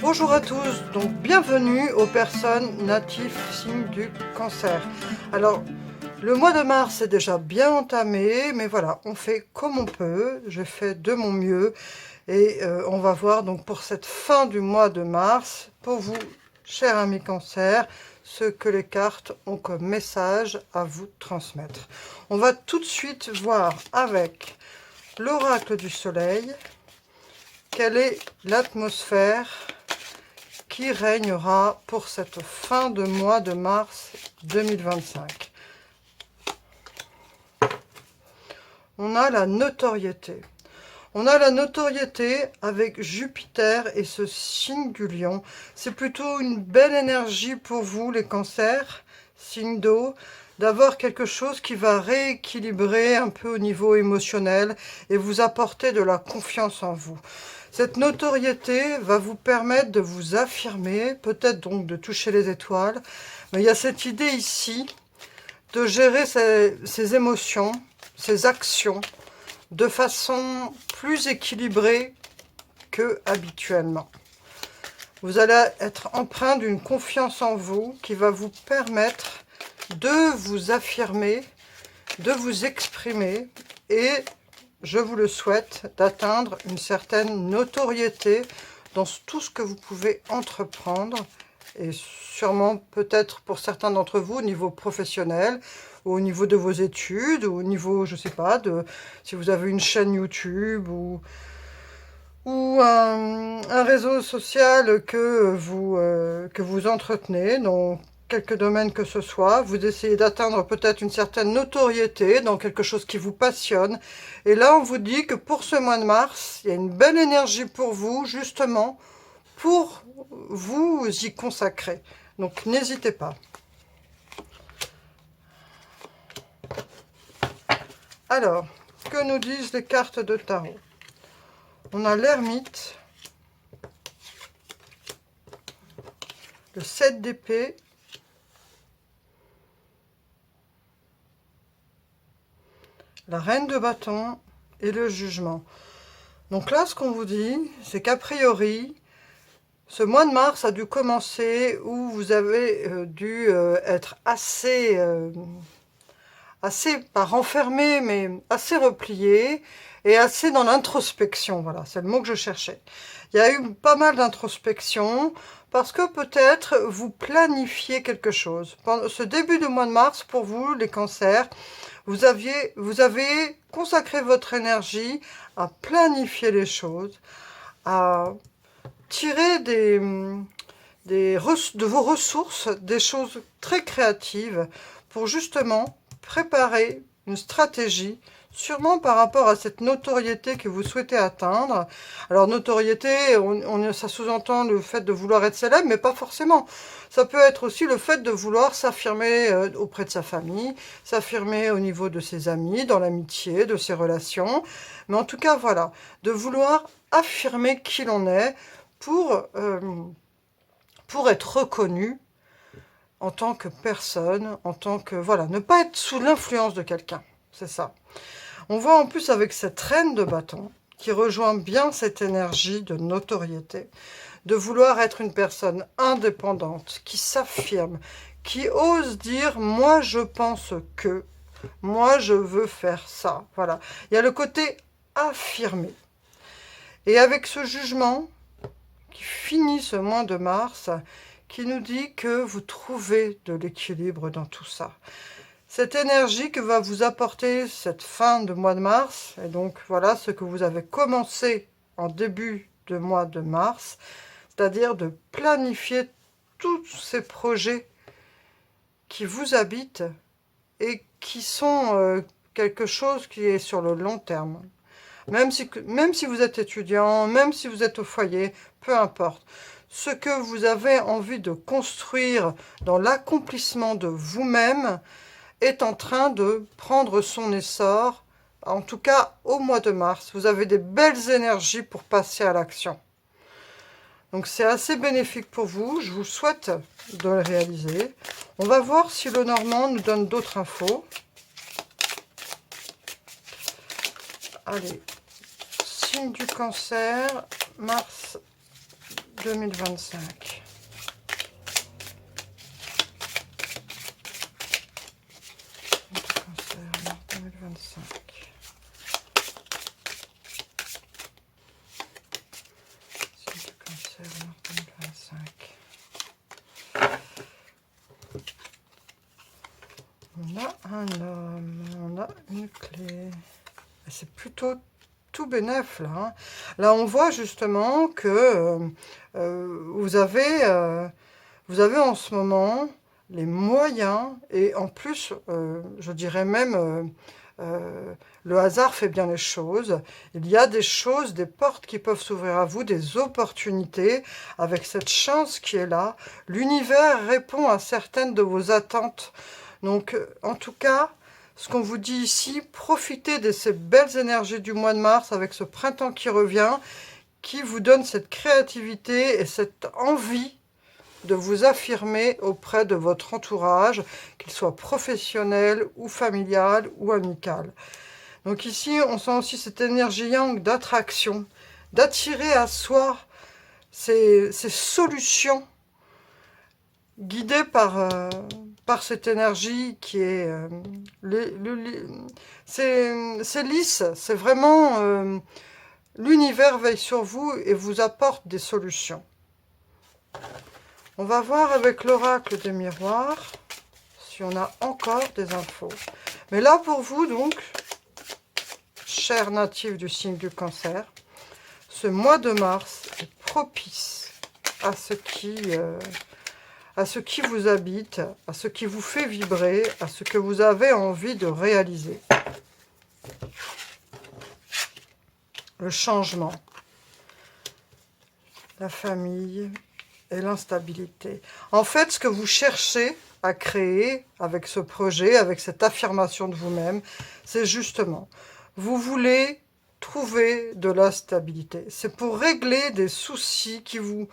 Bonjour à tous, donc bienvenue aux personnes natives signes du cancer. Alors, le mois de mars est déjà bien entamé, mais voilà, on fait comme on peut, je fais de mon mieux et on va voir donc pour cette fin du mois de mars, pour vous, chers amis cancer, ce que les cartes ont comme message à vous transmettre. On va tout de suite voir avec l'oracle du soleil, quelle est l'atmosphère qui régnera pour cette fin de mois de mars 2025. On a la notoriété. On a la notoriété avec Jupiter et ce signe du lion. C'est plutôt une belle énergie pour vous, les cancers, signe d'eau, d'avoir quelque chose qui va rééquilibrer un peu au niveau émotionnel et vous apporter de la confiance en vous. Cette notoriété va vous permettre de vous affirmer, peut-être donc de toucher les étoiles, mais il y a cette idée ici de gérer ses émotions, ses actions, de façon plus équilibrée que habituellement. Vous allez être empreint d'une confiance en vous qui va vous permettre de vous affirmer, de vous exprimer et, je vous le souhaite, d'atteindre une certaine notoriété dans tout ce que vous pouvez entreprendre et sûrement peut-être pour certains d'entre vous au niveau professionnel, ou au niveau de vos études, ou au niveau, je sais pas, si vous avez une chaîne YouTube ou un réseau social que vous entretenez dans quelques domaines que ce soit. Vous essayez d'atteindre peut-être une certaine notoriété dans quelque chose qui vous passionne. Et là, on vous dit que pour ce mois de mars, il y a une belle énergie pour vous, justement, pour vous y consacrer. Donc, n'hésitez pas. Alors, que nous disent les cartes de tarot? On a l'ermite, le 7 d'épée, la reine de bâton et le jugement. Donc là, ce qu'on vous dit, c'est qu'a priori, ce mois de mars a dû commencer où vous avez dû être assez, pas renfermé, mais assez replié et assez dans l'introspection. Voilà, c'est le mot que je cherchais. Il y a eu pas mal d'introspection parce que peut-être vous planifiez quelque chose. Pendant ce début de mois de mars, pour vous, les cancers, vous avez consacré votre énergie à planifier les choses, à tirer de vos ressources des choses très créatives pour justement préparer une stratégie, sûrement par rapport à cette notoriété que vous souhaitez atteindre. Alors notoriété, ça sous-entend le fait de vouloir être célèbre, mais pas forcément. Ça peut être aussi le fait de vouloir s'affirmer auprès de sa famille, s'affirmer au niveau de ses amis, dans l'amitié, de ses relations. Mais en tout cas, voilà, de vouloir affirmer qui l'on est pour être reconnu en tant que personne, en tant que... Voilà, ne pas être sous l'influence de quelqu'un, c'est ça. On voit en plus avec cette reine de bâton, qui rejoint bien cette énergie de notoriété, de vouloir être une personne indépendante, qui s'affirme, qui ose dire « moi je pense que », moi je veux faire ça. Voilà, il y a le côté affirmé. Et avec ce jugement qui finit ce mois de mars, qui nous dit que vous trouvez de l'équilibre dans tout ça. Cette énergie que va vous apporter cette fin de mois de mars, et donc voilà ce que vous avez commencé en début de mois de mars, c'est-à-dire de planifier tous ces projets qui vous habitent et qui sont quelque chose qui est sur le long terme. Même si vous êtes étudiant, même si vous êtes au foyer, peu importe. Ce que vous avez envie de construire dans l'accomplissement de vous-même est en train de prendre son essor, en tout cas au mois de mars. Vous avez des belles énergies pour passer à l'action. Donc c'est assez bénéfique pour vous, je vous souhaite de le réaliser. On va voir si le Normand nous donne d'autres infos. Allez, signe du cancer, mars 2025. Cancer, 2025. Signe du Cancer, 2025. On a un homme, on a une clé. C'est plutôt tout bénef là. Hein. Là, on voit justement que vous avez en ce moment les moyens et en plus, je dirais même, le hasard fait bien les choses. Il y a des choses, des portes qui peuvent s'ouvrir à vous, des opportunités avec cette chance qui est là. L'univers répond à certaines de vos attentes. Donc, en tout cas, ce qu'on vous dit ici, profitez de ces belles énergies du mois de mars avec ce printemps qui revient, qui vous donne cette créativité et cette envie de vous affirmer auprès de votre entourage, qu'il soit professionnel ou familial ou amical. Donc ici, on sent aussi cette énergie yang d'attraction, d'attirer à soi ces solutions guidées par cette énergie qui est... c'est lisse, c'est vraiment... l'univers veille sur vous et vous apporte des solutions. On va voir avec l'oracle des miroirs si on a encore des infos. Mais là, pour vous, donc, chers natifs du signe du Cancer, ce mois de mars est propice à ce qui vous habite, à ce qui vous fait vibrer, à ce que vous avez envie de réaliser. Le changement, la famille et l'instabilité. En fait, ce que vous cherchez à créer avec ce projet, avec cette affirmation de vous-même, c'est justement, vous voulez trouver de la stabilité. C'est pour régler des soucis qui vous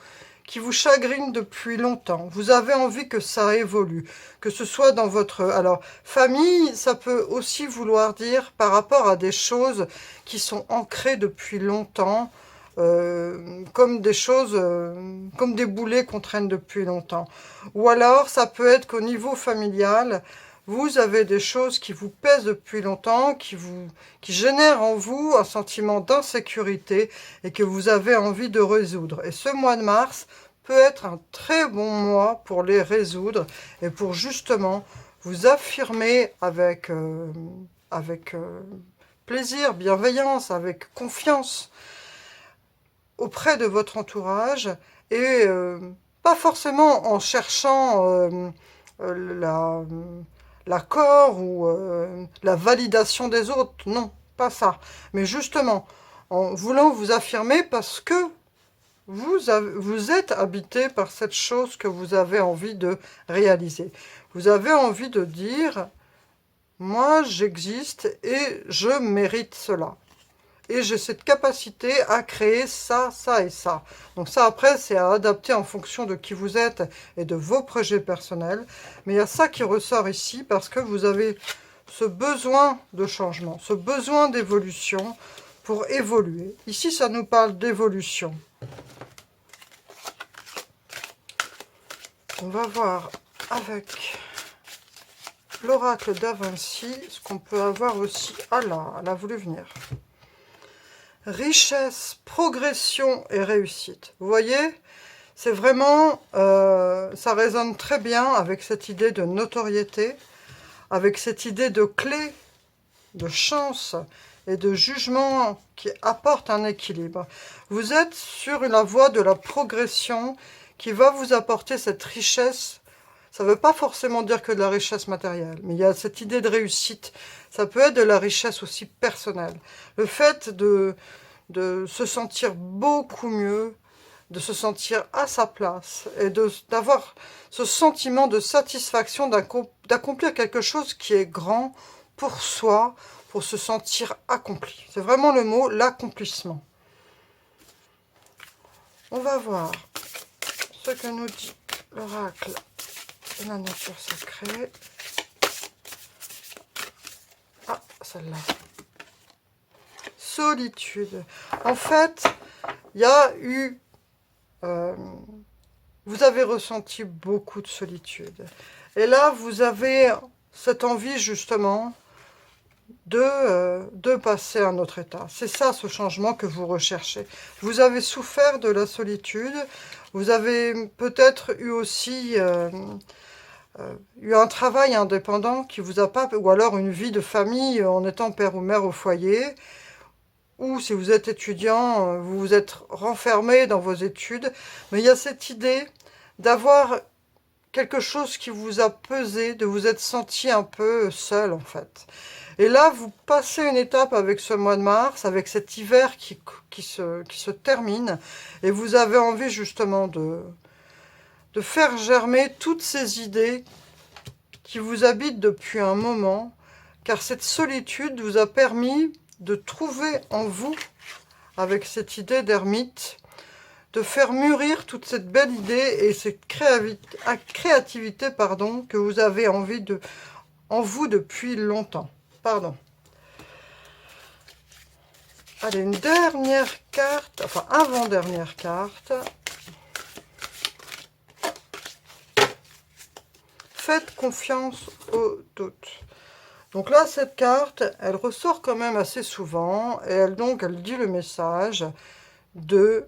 chagrinent depuis longtemps. Vous avez envie que ça évolue, que ce soit dans votre... Alors, famille, ça peut aussi vouloir dire par rapport à des choses qui sont ancrées depuis longtemps, comme des choses, comme des boulets qu'on traîne depuis longtemps. Ou alors, ça peut être qu'au niveau familial, vous avez des choses qui vous pèsent depuis longtemps, qui génèrent en vous un sentiment d'insécurité et que vous avez envie de résoudre. Et ce mois de mars peut être un très bon mois pour les résoudre et pour justement vous affirmer avec plaisir, bienveillance, avec confiance auprès de votre entourage et pas forcément en cherchant l'accord ou la validation des autres, non, pas ça. Mais justement, en voulant vous affirmer parce que vous êtes habité par cette chose que vous avez envie de réaliser. Vous avez envie de dire, moi j'existe et je mérite cela. Et j'ai cette capacité à créer ça, ça et ça. Donc ça, après, c'est à adapter en fonction de qui vous êtes et de vos projets personnels. Mais il y a ça qui ressort ici parce que vous avez ce besoin de changement, ce besoin d'évolution pour évoluer. Ici, ça nous parle d'évolution. On va voir avec l'oracle Da Vinci ce qu'on peut avoir aussi. Ah là, elle a voulu venir. Richesse, progression et réussite. Vous voyez, c'est vraiment, ça résonne très bien avec cette idée de notoriété, avec cette idée de clé, de chance et de jugement qui apporte un équilibre. Vous êtes sur la voie de la progression qui va vous apporter cette richesse. Ça ne veut pas forcément dire que de la richesse matérielle, mais il y a cette idée de réussite. Ça peut être de la richesse aussi personnelle. Le fait de se sentir beaucoup mieux, de se sentir à sa place et d'avoir ce sentiment de satisfaction d'accomplir quelque chose qui est grand pour soi, pour se sentir accompli. C'est vraiment le mot, l'accomplissement. On va voir ce que nous dit l'oracle de la nature sacrée. Ah, celle-là. Solitude. En fait, il y a eu vous avez ressenti beaucoup de solitude. Et là, vous avez cette envie justement de passer à un autre état. C'est ça ce changement que vous recherchez. Vous avez souffert de la solitude, vous avez peut-être eu aussi eu un travail indépendant qui vous a pas, ou alors une vie de famille en étant père ou mère au foyer, ou si vous êtes étudiant, vous vous êtes renfermé dans vos études, mais il y a cette idée d'avoir quelque chose qui vous a pesé, de vous être senti un peu seul en fait. Et là, vous passez une étape avec ce mois de mars, avec cet hiver qui se termine, et vous avez envie justement de faire germer toutes ces idées qui vous habitent depuis un moment, car cette solitude vous a permis de trouver en vous, avec cette idée d'ermite, de faire mûrir toute cette belle idée et cette créativité que vous avez en vous depuis longtemps. Pardon. Allez, une dernière carte, enfin avant-dernière carte. Faites confiance au doute. Donc là, cette carte, elle ressort quand même assez souvent et elle dit le message de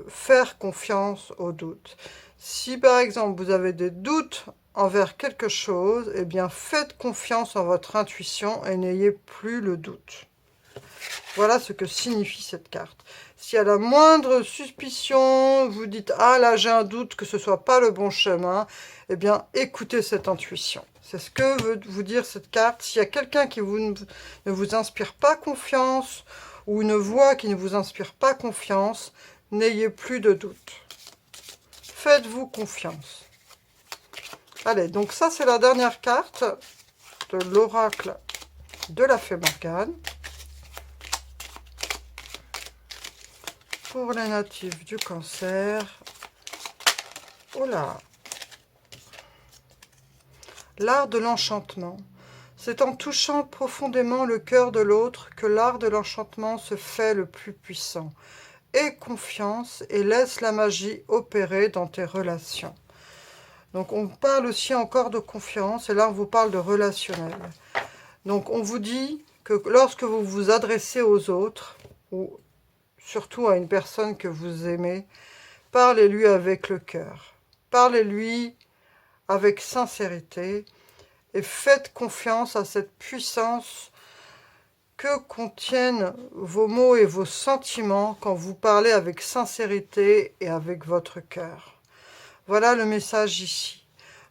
faire confiance au doute. Si par exemple vous avez des doutes envers quelque chose, eh bien faites confiance en votre intuition et n'ayez plus le doute. Voilà ce que signifie cette carte. Si à la moindre suspicion, vous dites « Ah là, j'ai un doute que ce ne soit pas le bon chemin », eh bien écoutez cette intuition. C'est ce que veut vous dire cette carte. S'il y a quelqu'un qui ne vous inspire pas confiance, ou une voix qui ne vous inspire pas confiance, n'ayez plus de doute. Faites-vous confiance. Allez, donc ça c'est la dernière carte de l'oracle de la Fée Morgane. Pour les natifs du Cancer. Oh là! L'art de l'enchantement. C'est en touchant profondément le cœur de l'autre que l'art de l'enchantement se fait le plus puissant. Aie confiance et laisse la magie opérer dans tes relations. Donc on parle aussi encore de confiance et là on vous parle de relationnel. Donc on vous dit que lorsque vous vous adressez aux autres, ou surtout à une personne que vous aimez, parlez-lui avec le cœur. Parlez-lui avec sincérité et faites confiance à cette puissance que contiennent vos mots et vos sentiments quand vous parlez avec sincérité et avec votre cœur. Voilà le message ici.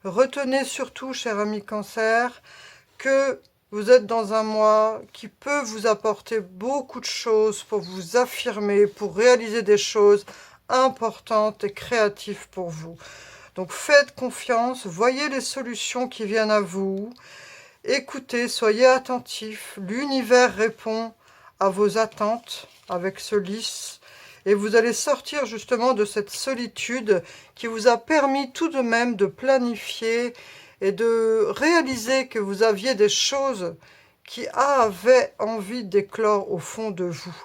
Retenez surtout, cher ami Cancer, que vous êtes dans un mois qui peut vous apporter beaucoup de choses pour vous affirmer, pour réaliser des choses importantes et créatives pour vous. Donc faites confiance, voyez les solutions qui viennent à vous, écoutez, soyez attentifs, l'univers répond à vos attentes avec ce lys, et vous allez sortir justement de cette solitude qui vous a permis tout de même de planifier et de réaliser que vous aviez des choses qui avaient envie d'éclore au fond de vous.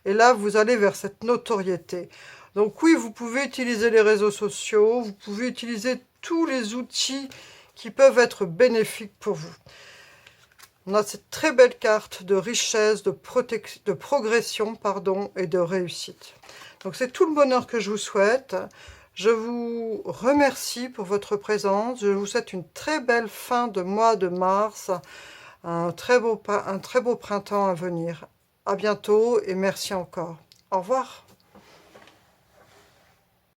Et là, vous allez vers cette notoriété. Donc oui, vous pouvez utiliser les réseaux sociaux, vous pouvez utiliser tous les outils qui peuvent être bénéfiques pour vous. On a cette très belle carte de richesse, de progression, et de réussite. Donc c'est tout le bonheur que je vous souhaite. Je vous remercie pour votre présence. Je vous souhaite une très belle fin de mois de mars, un très beau printemps à venir. À bientôt et merci encore. Au revoir.